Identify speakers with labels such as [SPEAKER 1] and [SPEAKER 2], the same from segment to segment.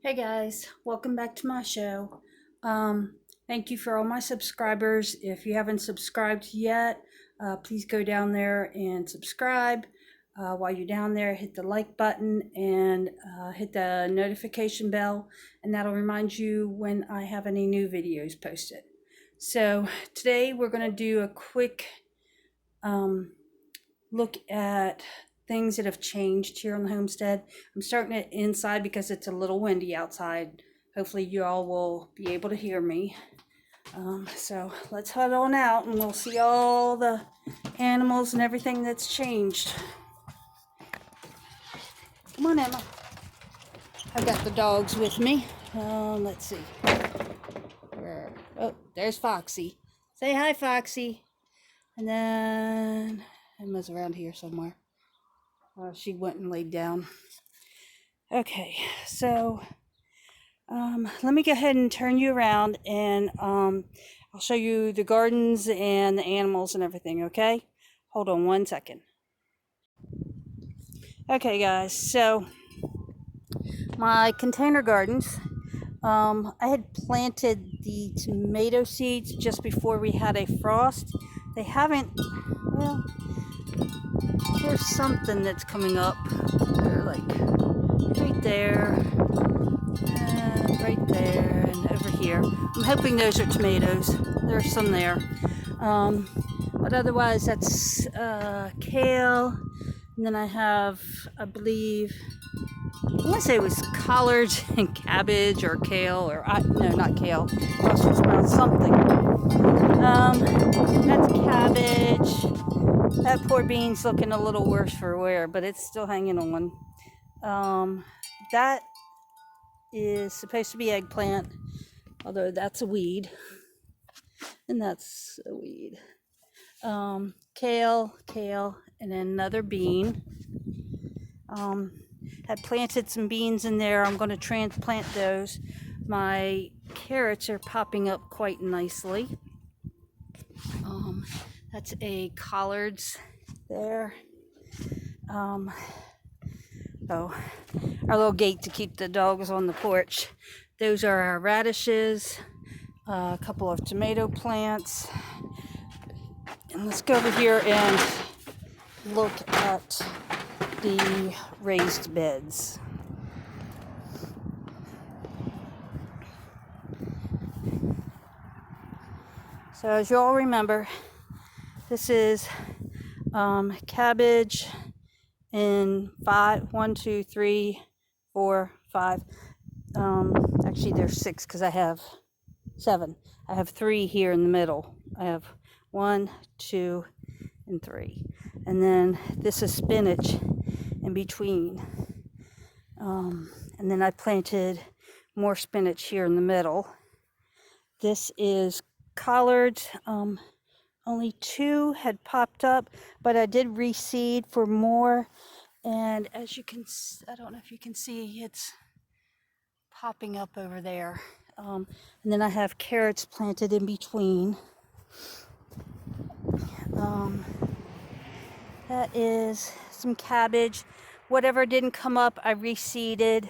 [SPEAKER 1] Hey guys, welcome back to my show. Thank you for all my subscribers. If you haven't subscribed yet, please go down there and subscribe. While you're down there, hit the like button and hit the notification bell, and that'll remind you when I have any new videos posted. So today we're going to do a quick look at things that have changed here on the homestead. I'm starting it inside because it's a little windy outside. Hopefully you all will be able to hear me. So let's head on out and we'll see all the animals and everything that's changed. Come on, Emma. I've got the dogs with me. Let's see. Oh, there's Foxy. Say hi, Foxy. And then Emma's around here somewhere. She went and laid down. Okay, so let me go ahead and turn you around and I'll show you the gardens and the animals and everything, okay? Hold on one second. Okay, guys, so my container gardens, I had planted the tomato seeds just before we had a frost. They haven't, well, there's something that's coming up. They're like right there, and right there, and over here. I'm hoping those are tomatoes. There's some there. But otherwise, that's kale. And then I have, I believe, I want to say it was collards and cabbage or kale, or no, not kale. Brussels sprouts, something. That's cabbage. That poor bean's looking a little worse for wear, but it's still hanging on. That is supposed to be eggplant, although that's a weed, and that's a weed. Kale, and then another bean. Had planted some beans in there. I'm going to transplant those. My carrots are popping up quite nicely. That's a collards there. Oh, our little gate to keep the dogs on the porch. Those are our radishes, a couple of tomato plants. And let's go over here and look at the raised beds. So as you all remember, this is cabbage in 5, 1, 2, 3, 4, 5. Actually there's 6 because I have 7. I have 3 here in the middle. I have 1, 2, and 3. And then this is spinach in between. And then I planted more spinach here in the middle. This is collards. Only 2 had popped up, but I did reseed for more. And as you can, I don't know if you can see, it's popping up over there. And then I have carrots planted in between. That is some cabbage. Whatever didn't come up, I reseeded.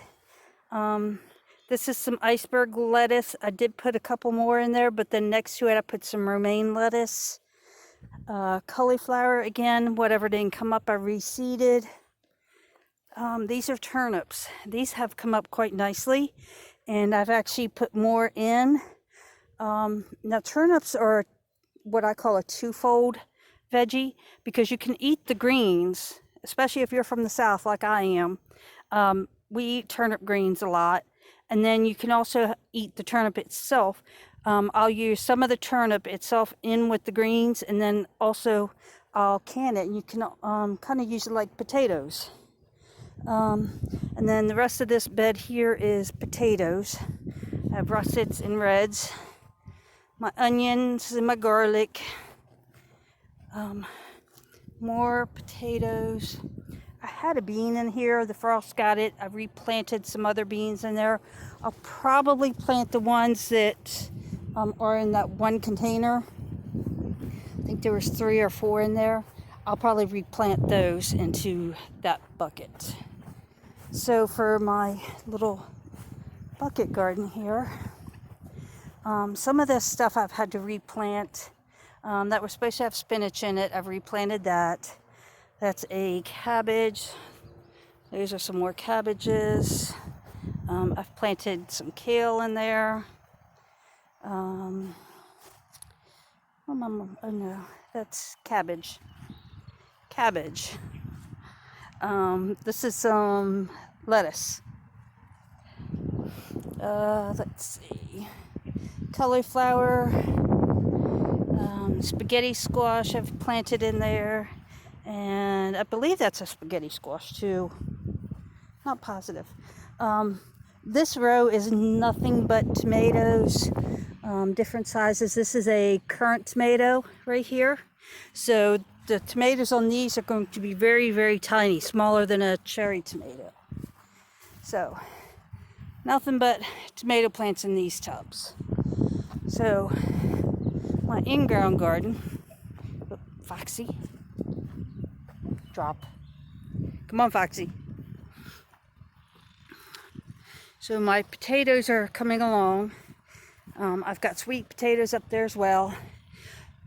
[SPEAKER 1] This is some iceberg lettuce. I did put a couple more in there, but then next to it I put some romaine lettuce. Cauliflower, again, whatever didn't come up, I reseeded. These are turnips. These have come up quite nicely, and I've actually put more in. Now turnips are what I call a twofold veggie, because you can eat the greens, especially if you're from the South like I am. We eat turnip greens a lot, and then you can also eat the turnip itself. I'll use some of the turnip itself in with the greens, and then also I'll can it, and you can kind of use it like potatoes. And then the rest of this bed here is potatoes. I have russets and reds, my onions and my garlic, more potatoes. I had a bean in here, the frost got it. I replanted some other beans in there. I'll probably plant the ones that are in that one container. I think there was 3 or 4 in there. I'll probably replant those into that bucket. So for my little bucket garden here. Some of this stuff I've had to replant. That was supposed to have spinach in it. I've replanted that. That's a cabbage. Those are some more cabbages. I've planted some kale in there. Oh no, that's cabbage. Cabbage. This is some lettuce. Let's see. Cauliflower. Spaghetti squash I've planted in there. And I believe that's a spaghetti squash too. Not positive. This row is nothing but tomatoes, different sizes. This is a currant tomato right here. So the tomatoes on these are going to be very, very tiny, smaller than a cherry tomato. So nothing but tomato plants in these tubs. So my in-ground garden, Foxy, drop. Come on, Foxy. So my potatoes are coming along. I've got sweet potatoes up there as well.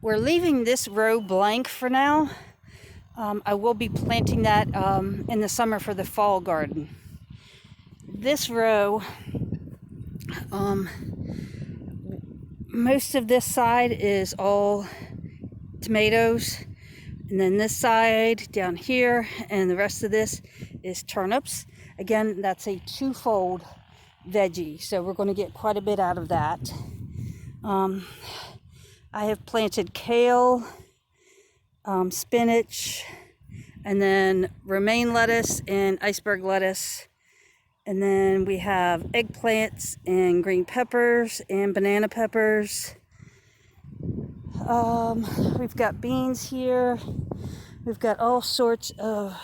[SPEAKER 1] We're leaving this row blank for now. I will be planting that in the summer for the fall garden. This row, most of this side is all tomatoes. And then this side down here and the rest of this is turnips. Again, that's a twofold veggie, so we're going to get quite a bit out of that. I have planted kale, spinach, and then romaine lettuce and iceberg lettuce. And then we have eggplants and green peppers and banana peppers. We've got beans here. We've got all sorts of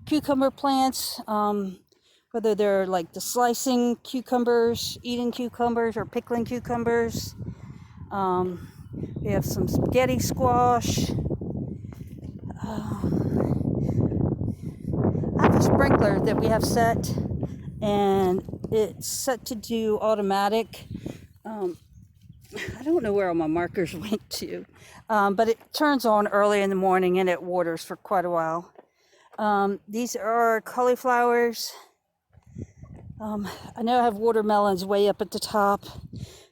[SPEAKER 1] cucumber plants, whether they're like the slicing cucumbers, eating cucumbers, or pickling cucumbers. We have some spaghetti squash. I have a sprinkler that we have set, and it's set to do automatic. I don't know where all my markers went to, but it turns on early in the morning and it waters for quite a while. These are cauliflowers. I know I have watermelons way up at the top,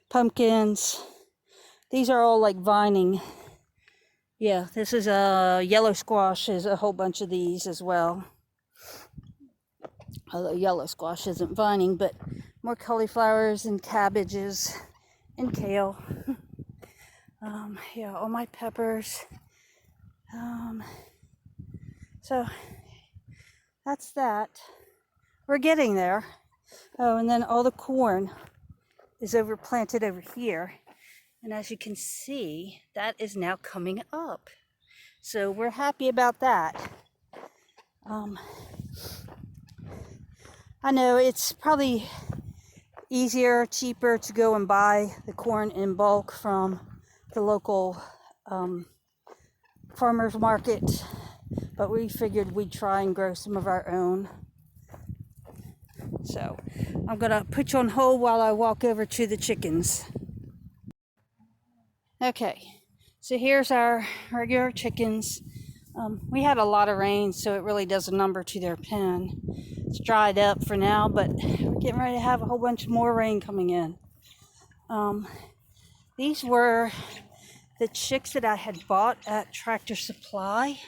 [SPEAKER 1] pumpkins. These are all like vining. Yeah, this is a yellow squash. There's a whole bunch of these as well. Although yellow squash isn't vining, but more cauliflowers and cabbages and kale. Yeah, all my peppers. So that's that. We're getting there. Oh, and then all the corn is overplanted over here. And as you can see, that is now coming up. So we're happy about that. I know it's probably easier, cheaper to go and buy the corn in bulk from the local farmers market, but we figured we'd try and grow some of our own. So I'm gonna put you on hold while I walk over to the chickens. Okay, so here's our regular chickens. We had a lot of rain, so it really does a number to their pen. It's dried up for now, but we're getting ready to have a whole bunch more rain coming in. These were the chicks that I had bought at Tractor Supply.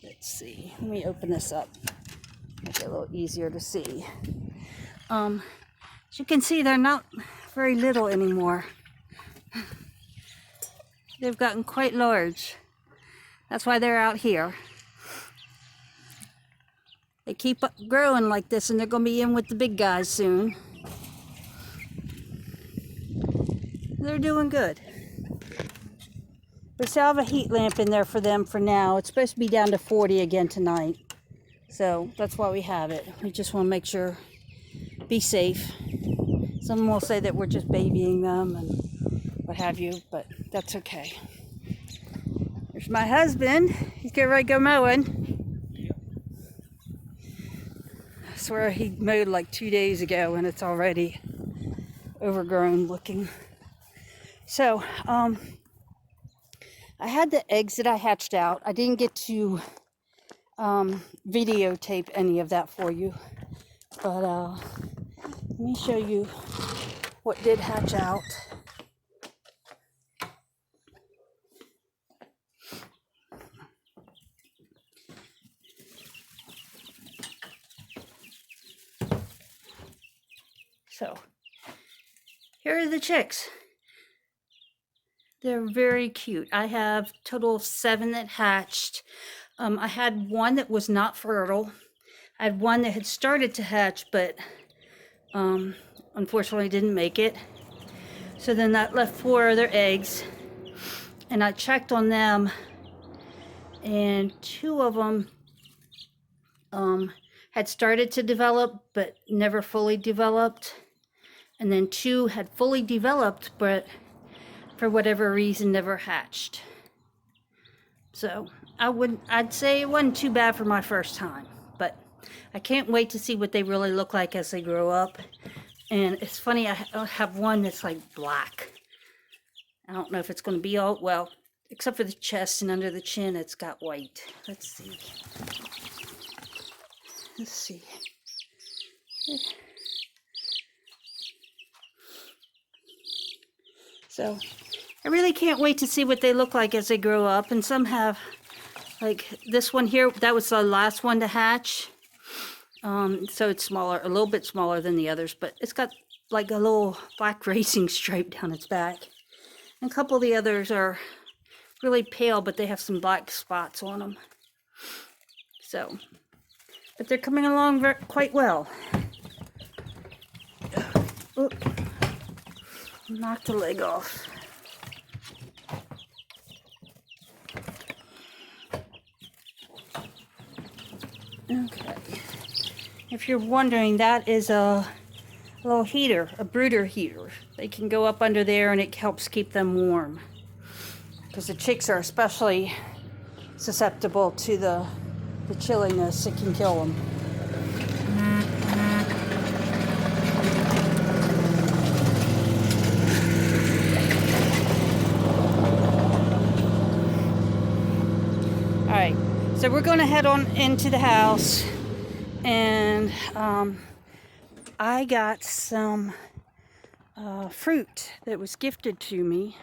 [SPEAKER 1] Let's see, let me open this up. Make it a little easier to see. As you can see, they're not very little anymore. They've gotten quite large. That's why they're out here. They keep up growing like this, and they're going to be in with the big guys soon. They're doing good. We still have a heat lamp in there for them for now. It's supposed to be down to 40 again tonight. So that's why we have it. We just want to make sure, be safe. Some will say that we're just babying them and what have you, but that's okay. There's my husband. He's getting ready to go mowing. swear he mowed like 2 days ago and it's already overgrown looking. So, I had the eggs that I hatched out. I didn't get to videotape any of that for you, but let me show you what did hatch out. So, here are the chicks. They're very cute. I have a total of 7 that hatched. I had one that was not fertile. I had one that had started to hatch, but unfortunately didn't make it. So then that left 4 other eggs. And I checked on them, and 2 of them had started to develop, but never fully developed. And then 2 had fully developed, but for whatever reason never hatched. So I'd say it wasn't too bad for my first time, but I can't wait to see what they really look like as they grow up. And it's funny, I have one that's like black. I don't know if it's going to be all, well, except for the chest and under the chin, it's got white. Let's see. Let's see. So I really can't wait to see what they look like as they grow up. And some have, like this one here, that was the last one to hatch. So it's smaller, a little bit smaller than the others, but it's got like a little black racing stripe down its back. And a couple of the others are really pale, but they have some black spots on them. So, but they're coming along quite well. Oop. Knocked the leg off. Okay. If you're wondering, that is a little heater, a brooder heater. They can go up under there and it helps keep them warm. Because the chicks are especially susceptible to the chilliness. It can kill them. Alright, so we're going to head on into the house, and I got some fruit that was gifted to me,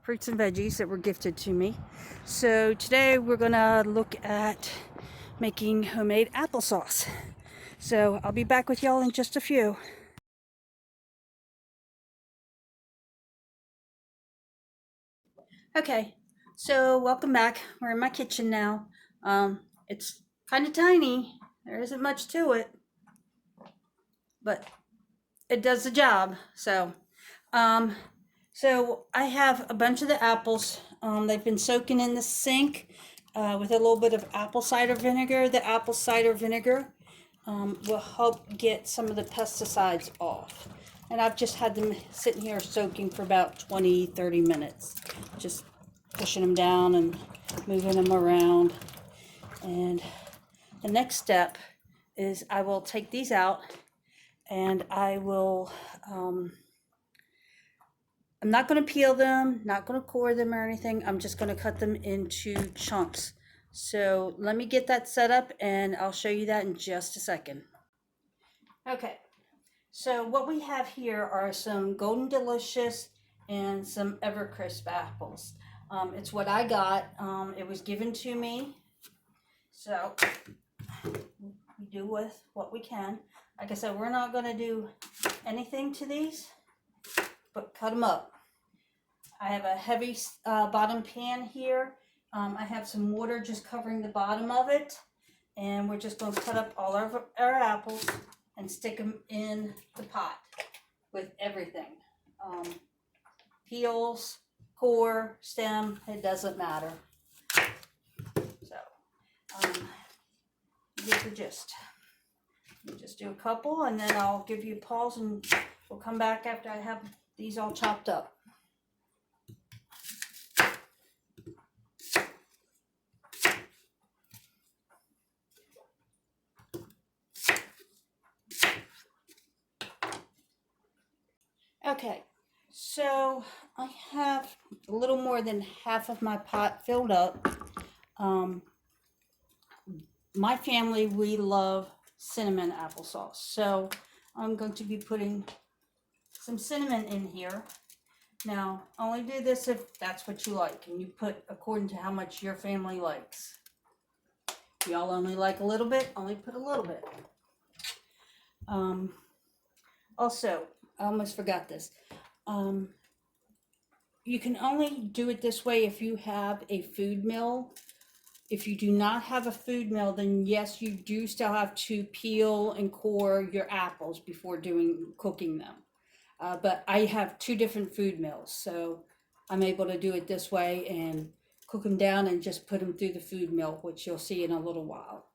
[SPEAKER 1] fruits and veggies that were gifted to me. So today we're going to look at making homemade applesauce. So I'll be back with y'all in just a few. Okay, so welcome back. We're in my kitchen now. It's kind of tiny. There isn't much to it, but it does the job. So I have a bunch of the apples. They've been soaking in the sink with a little bit of apple cider vinegar. The apple cider vinegar will help get some of the pesticides off. And I've just had them sitting here soaking for about 20-30 minutes. Just pushing them down and moving them around. And the next step is I will take these out, and I will, I'm not going to peel them, not going to core them or anything. I'm just going to cut them into chunks. So let me get that set up and I'll show you that in just a second. Okay, so what we have here are some Golden Delicious and some Evercrisp apples. It's what I got. It was given to me. So we do with what we can. Like I said, we're not going to do anything to these, but cut them up. I have a heavy bottom pan here. I have some water just covering the bottom of it. And we're just going to cut up all of our apples and stick them in the pot with everything. Peels, core, stem, it doesn't matter. So, you get the gist. You just do a couple, and then I'll give you a pause, and we'll come back after I have these all chopped up. Okay, so I have a little more than half of my pot filled up. Um, my family, we love cinnamon applesauce. So I'm going to be putting some cinnamon in here. Now, only do this if that's what you like, and you put according to how much your family likes. If y'all only like a little bit, only put a little bit. Also, I almost forgot this. You can only do it this way if you have a food mill. If you do not have a food mill, then yes, you do still have to peel and core your apples before cooking them. But I have two different food mills, so I'm able to do it this way and cook them down and just put them through the food mill, which you'll see in a little while.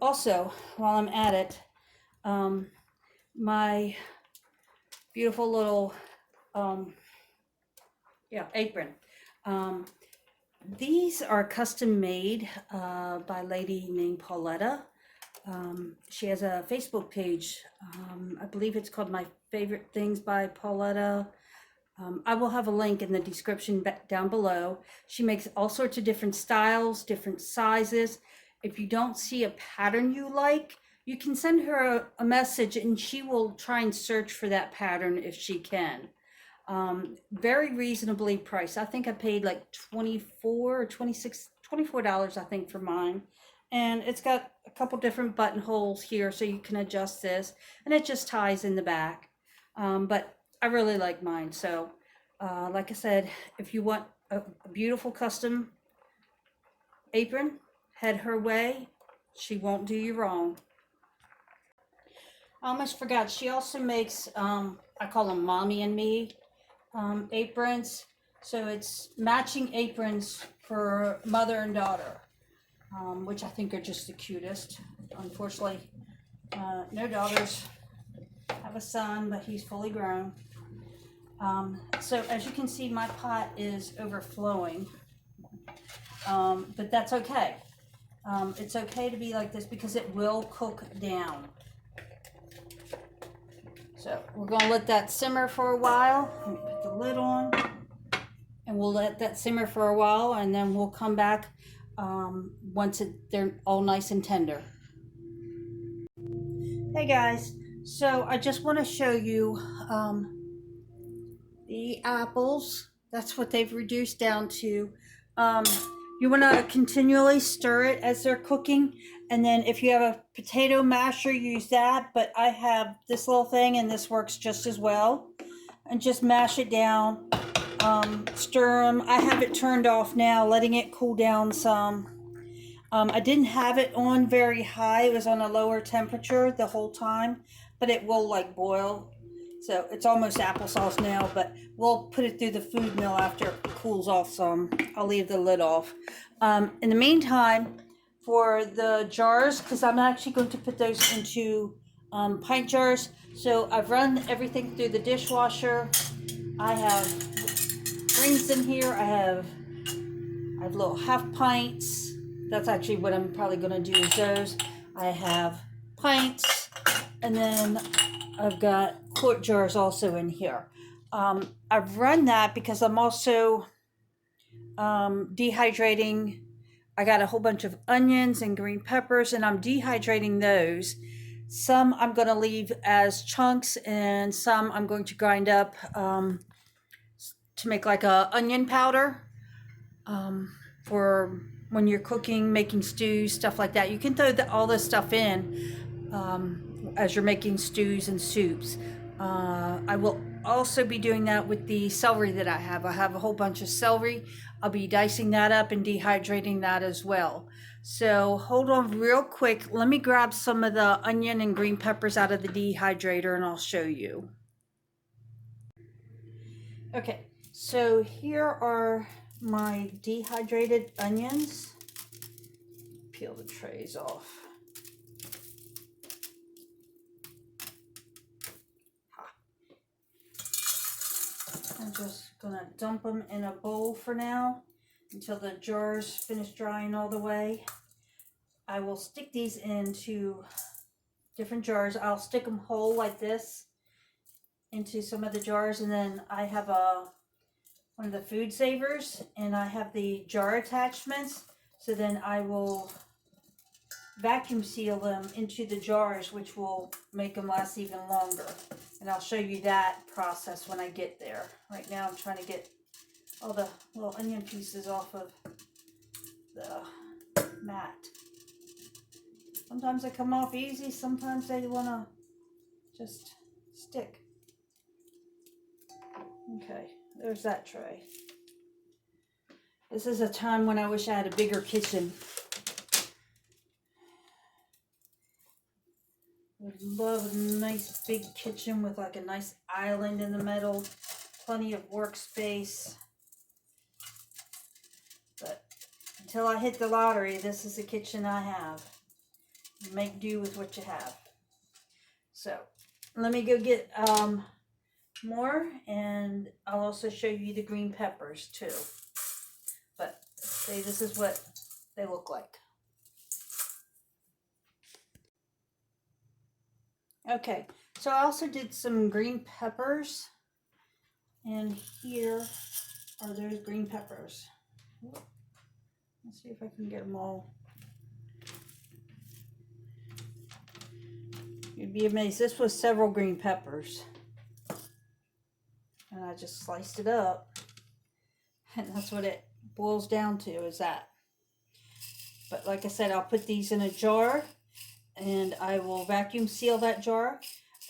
[SPEAKER 1] Also, while I'm at it, my beautiful little apron. These are custom made by a lady named Pauletta. She has a Facebook page. I believe it's called My Favorite Things by Pauletta. I will have a link in the description down below. She makes all sorts of different styles, different sizes. If you don't see a pattern you like, you can send her a message and she will try and search for that pattern if she can. Very reasonably priced. I think I paid like $24 or $24, I think, for mine. And it's got a couple different buttonholes here so you can adjust this, and it just ties in the back. But I really like mine. So like I said, if you want a beautiful custom apron, head her way. She won't do you wrong. I almost forgot, she also makes I call them Mommy and Me aprons. So it's matching aprons for mother and daughter, which I think are just the cutest. Unfortunately, no daughters. I have a son, but he's fully grown. So as you can see, my pot is overflowing, but that's okay. It's okay to be like this because it will cook down. So we're going to let that simmer for a while. Let me put the lid on, and we'll let that simmer for a while, and then we'll come back once they're all nice and tender. Hey guys, so I just want to show you the apples. That's what they've reduced down to. You want to continually stir it as they're cooking, and then if you have a potato masher, use that, but I have this little thing and this works just as well. And just mash it down, stir them. I have it turned off now, letting it cool down some. I didn't have it on very high. It was on a lower temperature the whole time, but it will like boil. So it's almost applesauce now, but we'll put it through the food mill after it cools off some. I'll leave the lid off. In the meantime, for the jars, because I'm actually going to put those into pint jars. So I've run everything through the dishwasher. I have rings in here. I have little half pints. That's actually what I'm probably going to do is those. I have pints, and then I've got quart jars also in here. I've run that because I'm also dehydrating. I got a whole bunch of onions and green peppers, and I'm dehydrating those. Some I'm going to leave as chunks, and some I'm going to grind up to make like a onion powder for when you're cooking, making stews, stuff like that. You can throw all this stuff in as you're making stews and soups. I will also be doing that with the celery that I have. I have a whole bunch of celery. I'll be dicing that up and dehydrating that as well. So hold on real quick. Let me grab some of the onion and green peppers out of the dehydrator and I'll show you. Okay, so here are my dehydrated onions. Peel the trays off. I'm just gonna dump them in a bowl for now until the jars finish drying all the way. I will stick these into different jars. I'll stick them whole like this into some of the jars, and then I have a one of the food savers, and I have the jar attachments. So then I will vacuum seal them into the jars, which will make them last even longer. And I'll show you that process when I get there. Right now I'm trying to get all the little onion pieces off of the mat. Sometimes they come off easy, sometimes they want to just stick. Okay, there's that tray. This is a time when I wish I had a bigger kitchen. I love a nice big kitchen with like a nice island in the middle, plenty of workspace. But until I hit the lottery, this is the kitchen I have. You make do with what you have. So let me go get more, and I'll also show you the green peppers too. But see, this is what they look like. Okay, so I also did some green peppers, and here are those green peppers. Let's see if I can get them all. You'd be amazed. This was several green peppers, and I just sliced it up, and that's what it boils down to, is that. But like I said, I'll put these in a jar, and I will vacuum seal that jar.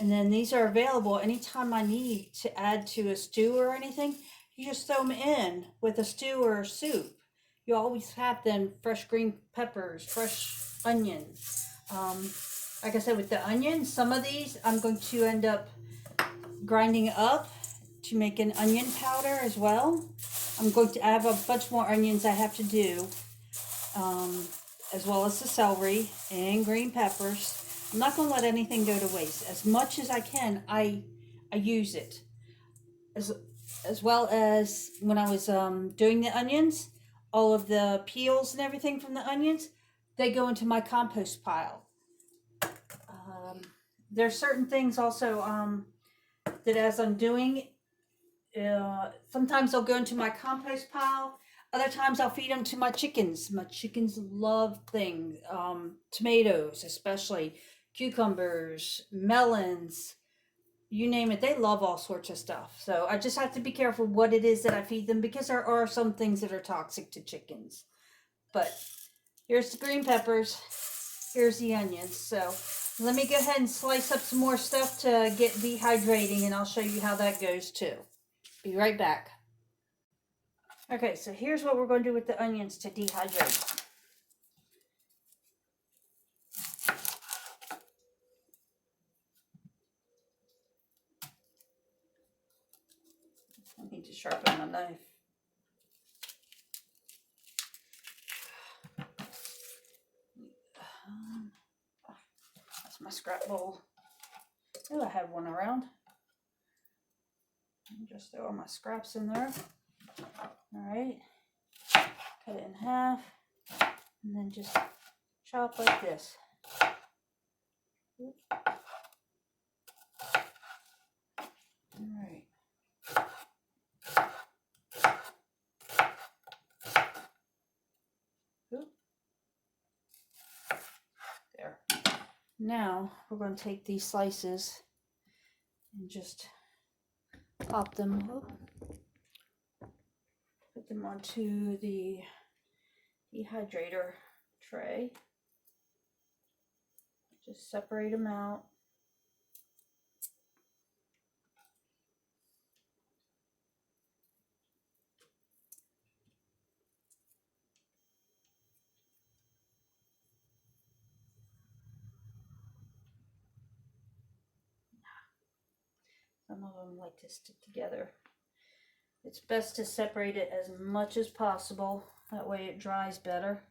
[SPEAKER 1] And then these are available anytime I need to add to a stew or anything. You just throw them in with a stew or a soup. You always have then fresh green peppers, fresh onions. Like I said, with the onions, some of these I'm going to end up grinding up to make an onion powder as well. I'm going to have a bunch more onions I have to do, as well as the celery and green peppers. I'm not going to let anything go to waste. As much as I can, I use it. As well as when I was doing the onions, all of the peels and everything from the onions, they go into my compost pile. There's certain things also that as I'm doing, sometimes they'll go into my compost pile. Other times I'll feed them to my chickens. My chickens love things, tomatoes especially, cucumbers, melons, you name it. They love all sorts of stuff. So I just have to be careful what it is that I feed them, because there are some things that are toxic to chickens. But here's the green peppers. Here's the onions. So let me go ahead and slice up some more stuff to get dehydrating, and I'll show you how that goes too. Be right back. Okay, so here's what we're going to do with the onions to dehydrate. I need to sharpen my knife. That's my scrap bowl. Oh, I have one around. Just throw all my scraps in there. All right. Cut it in half, and then just chop like this. All right. There. Now we're going to take these slices and just pop them up. Put them onto the dehydrator tray. Just separate them out. Some of them like to stick together. It's best to separate it as much as possible. That way it dries better.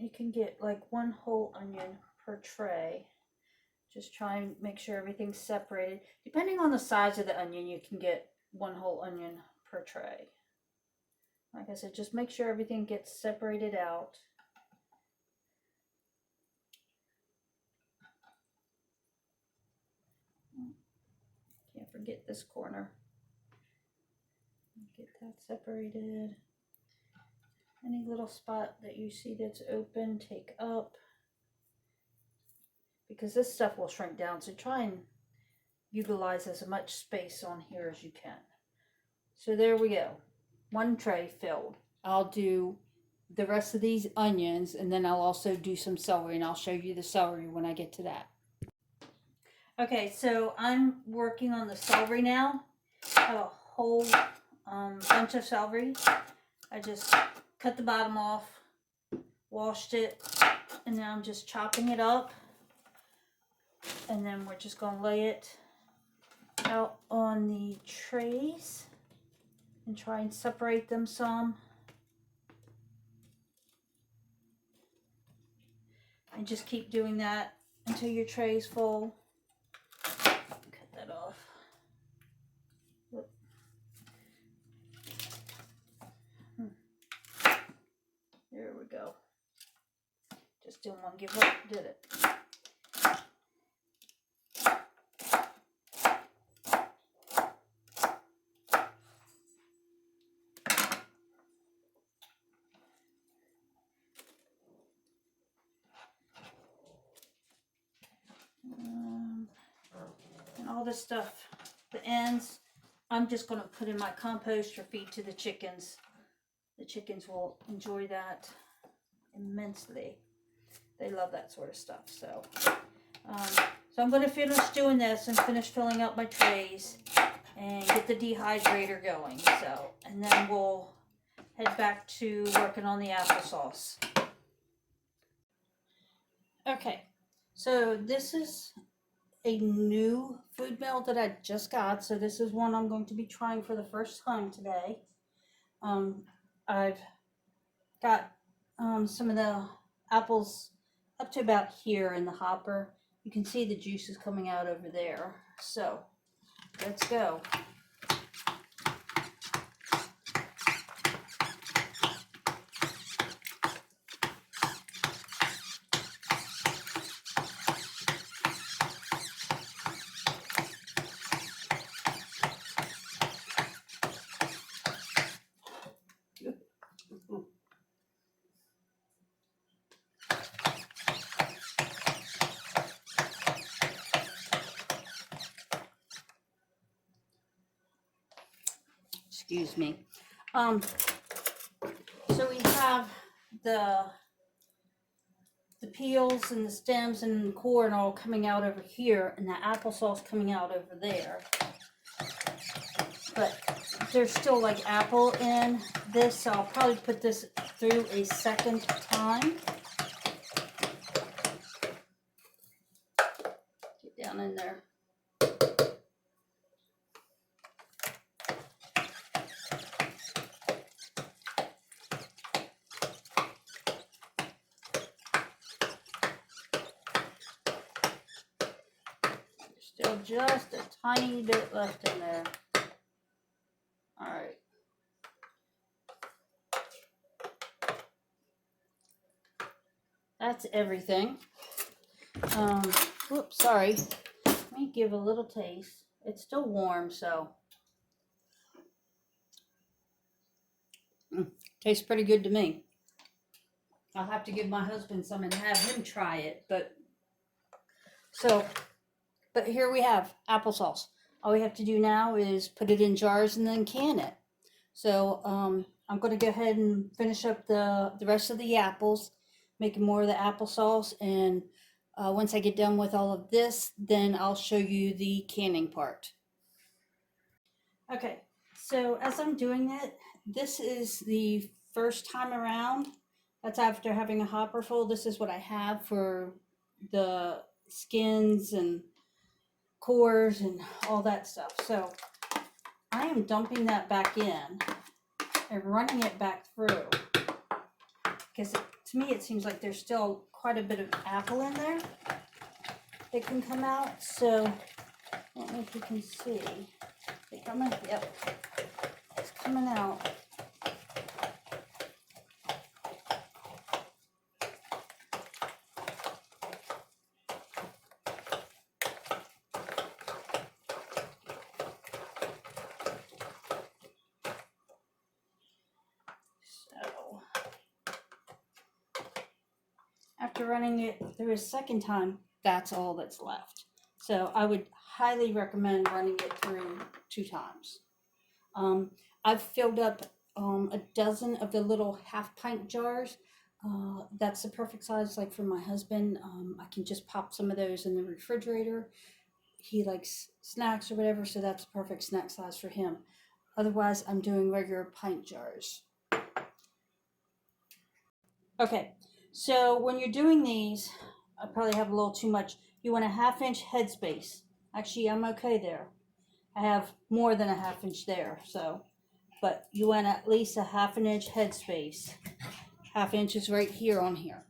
[SPEAKER 1] you can get like 1 whole onion per tray. Just try and make sure everything's separated. Depending on the size of the onion, you can get 1 whole onion per tray. Like I said, just make sure everything gets separated out. Can't forget this corner. Get that separated. Any little spot that you see that's open, take up. Because this stuff will shrink down, so try and utilize as much space on here as you can. So there we go. 1 tray filled. I'll do the rest of these onions, and then I'll also do some celery, and I'll show you the celery when I get to that. Okay, so I'm working on the celery now. I have a whole bunch of celery. I just cut the bottom off, washed it, and now I'm just chopping it up. And then we're just going to lay it out on the trays and try and separate them some. And just keep doing that until your tray is full. Cut that off. There we go. Just didn't want to give up, did it? And all this stuff, the ends, I'm just going to put in my compost or feed to the chickens. The chickens will enjoy that immensely. They love that sort of stuff. So I'm going to finish doing this and finish filling up my trays and get the dehydrator going. So, and then we'll head back to working on the applesauce. Okay, so this is a new food mill that I just got. So this is one I'm going to be trying for the first time today. I've got some of the apples up to about here in the hopper. You can see the juices coming out over there. So let's go. Excuse me. So we have the peels and the stems and the core and all coming out over here, and the applesauce coming out over there. But there's still like apple in this, so I'll probably put this through a second time. Get down in there. Still just a tiny bit left in there. All right. That's everything. Whoops, sorry. Let me give a little taste. It's still warm, so. Tastes pretty good to me. I'll have to give my husband some and have him try it, but here we have applesauce. All we have to do now is put it in jars and then can it. So I'm going to go ahead and finish up the rest of the apples, making more of the applesauce, and once I get done with all of this, then I'll show you the canning part. Okay, so as I'm doing it, this is the first time around. That's after having a hopper full. This is what I have for the skins and cores and all that stuff. So I am dumping that back in and running it back through because to me it seems like there's still quite a bit of apple in there that can come out. So I don't know if you can see. Is it coming? Yep. It's coming out. So after running it through a second time, that's all that's left. So I would highly recommend running it through 2 times. I've filled up a dozen of the little half-pint jars. That's the perfect size, like for my husband. I can just pop some of those in the refrigerator. He likes snacks or whatever, so that's the perfect snack size for him. Otherwise, I'm doing regular pint jars. Okay, so when you're doing these, I probably have a little too much. You want a 1/2 inch headspace. Actually, I'm okay there. I have more than a 1/2 inch there, so, but you want at least a 1/2 inch headspace. 1/2 inch is right here on here.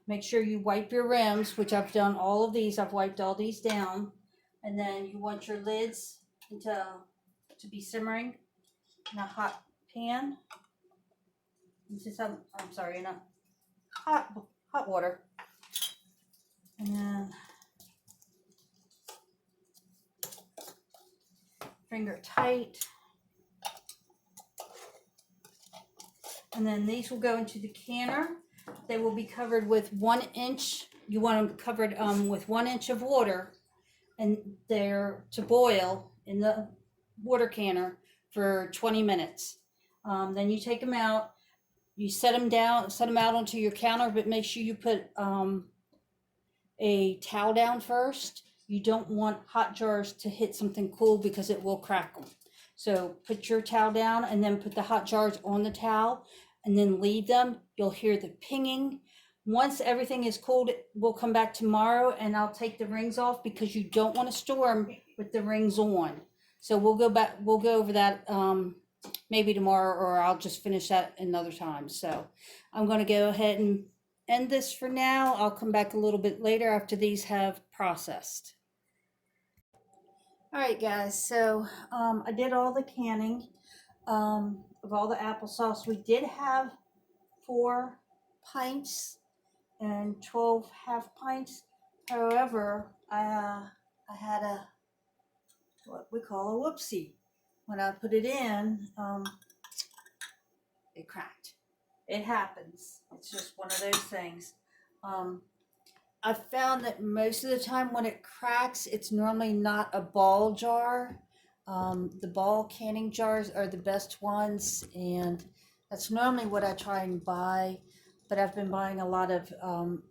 [SPEAKER 1] Make sure you wipe your rims, which I've done all of these. I've wiped all these down. And then you want your lids to be simmering in a hot pan. This is I'm sorry, in a hot water. And then finger tight. And then these will go into the canner. They will be covered with 1 inch. You want them covered with 1 inch of water, and they're to boil in the water canner for 20 minutes. Then you take them out. You set them out onto your counter, but make sure you put a towel down first. You don't want hot jars to hit something cool because it will crack them. So put your towel down and then put the hot jars on the towel and then leave them. You'll hear the pinging. Once everything is cooled, we'll come back tomorrow and I'll take the rings off because you don't want to store them with the rings on. So we'll go over that maybe tomorrow, or I'll just finish that another time. So I'm going to go ahead and end this for now. I'll come back a little bit later after these have processed. All right, guys, so I did all the canning of all the applesauce. We did have 4 pints and 12 half pints. However, I had what we call a whoopsie. When I put it in, it cracked. It happens. It's just one of those things. I've found that most of the time when it cracks, it's normally not a ball jar. The ball canning jars are the best ones, and that's normally what I try and buy. But I've been buying a lot of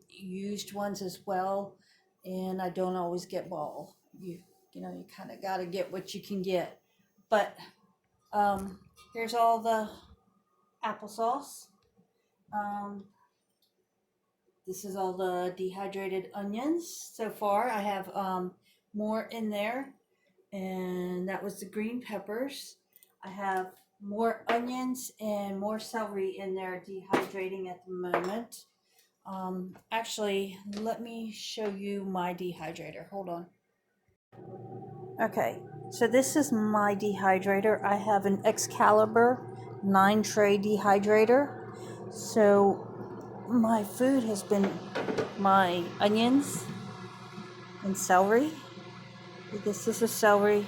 [SPEAKER 1] used ones as well, and I don't always get ball. You kind of got to get what you can get. But here's all the applesauce. This is all the dehydrated onions so far. I have more in there, and that was the green peppers. I have more onions and more celery in there dehydrating at the moment. Actually, let me show you my dehydrator. Hold on. Okay, so this is my dehydrator. I have an Excalibur 9-tray dehydrator. So my food has been my onions and celery. This is the celery.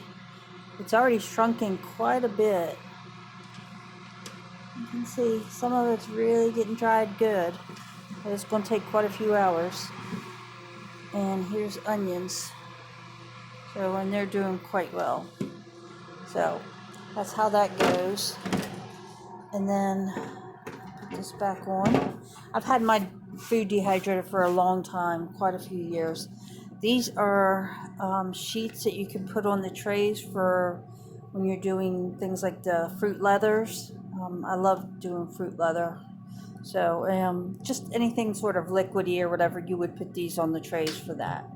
[SPEAKER 1] It's already shrunken quite a bit. You can see some of it's really getting dried good. It's going to take quite a few hours. And here's onions. So, and they're doing quite well. So that's how that goes. And then put this back on. I've had my food dehydrator for a long time, quite a few years. These are sheets that you can put on the trays for when you're doing things like the fruit leathers. I love doing fruit leather. So just anything sort of liquidy or whatever, you would put these on the trays for that.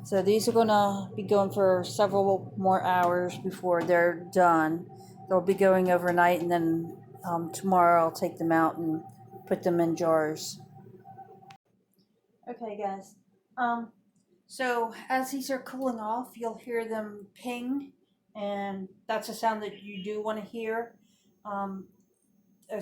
[SPEAKER 1] So these are going to be going for several more hours before they're done. They'll be going overnight, and then Tomorrow I'll take them out and put them in jars. Okay, guys. So as these are cooling off, you'll hear them ping, and that's a sound that you do want to hear. Um, uh,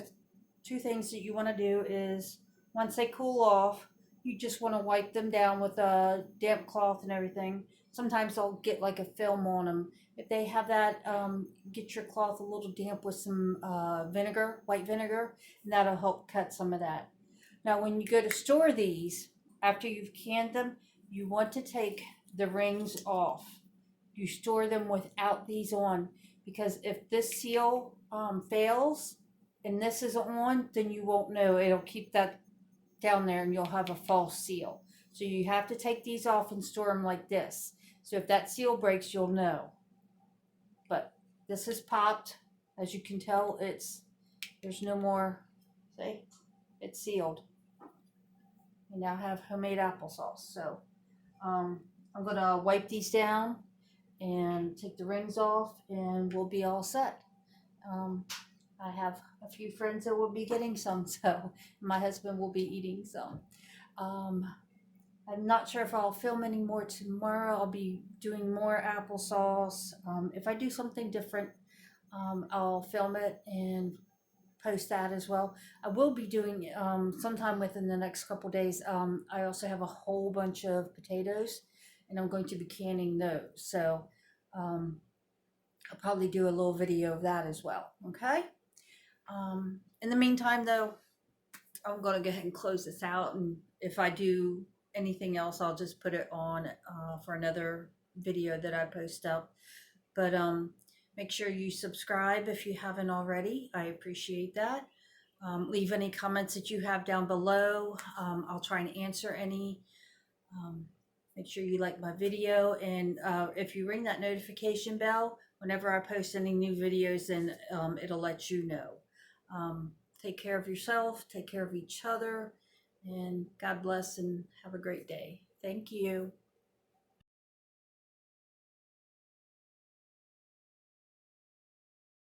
[SPEAKER 1] Two things that you want to do is once they cool off, you just want to wipe them down with a damp cloth and everything. Sometimes they'll get like a film on them. If they have that, get your cloth a little damp with some vinegar, white vinegar, and that'll help cut some of that. Now, when you go to store these, after you've canned them, you want to take the rings off. You store them without these on, because if this seal fails and this is on, then you won't know. It'll keep that down there and you'll have a false seal. So you have to take these off and store them like this. So if that seal breaks, you'll know. But this is popped. As you can tell, there's no more, see, it's sealed. We now have homemade applesauce. So I'm gonna wipe these down and take the rings off, and we'll be all set. I have a few friends that will be getting some, so my husband will be eating some. I'm not sure if I'll film any more tomorrow. I'll be doing more applesauce. If I do something different, I'll film it and post that as well. I will be doing sometime within the next couple days. I also have a whole bunch of potatoes, and I'm going to be canning those. So I'll probably do a little video of that as well. Okay. In the meantime, though, I'm going to go ahead and close this out. And if I do anything else, I'll just put it on for another video that I post up. But make sure you subscribe if you haven't already. I appreciate that. Leave any comments that you have down below. I'll try and answer any. Make sure you like my video, and if you ring that notification bell, whenever I post any new videos, then it'll let you know. Take care of yourself, take care of each other, and God bless, and have a great day. Thank you.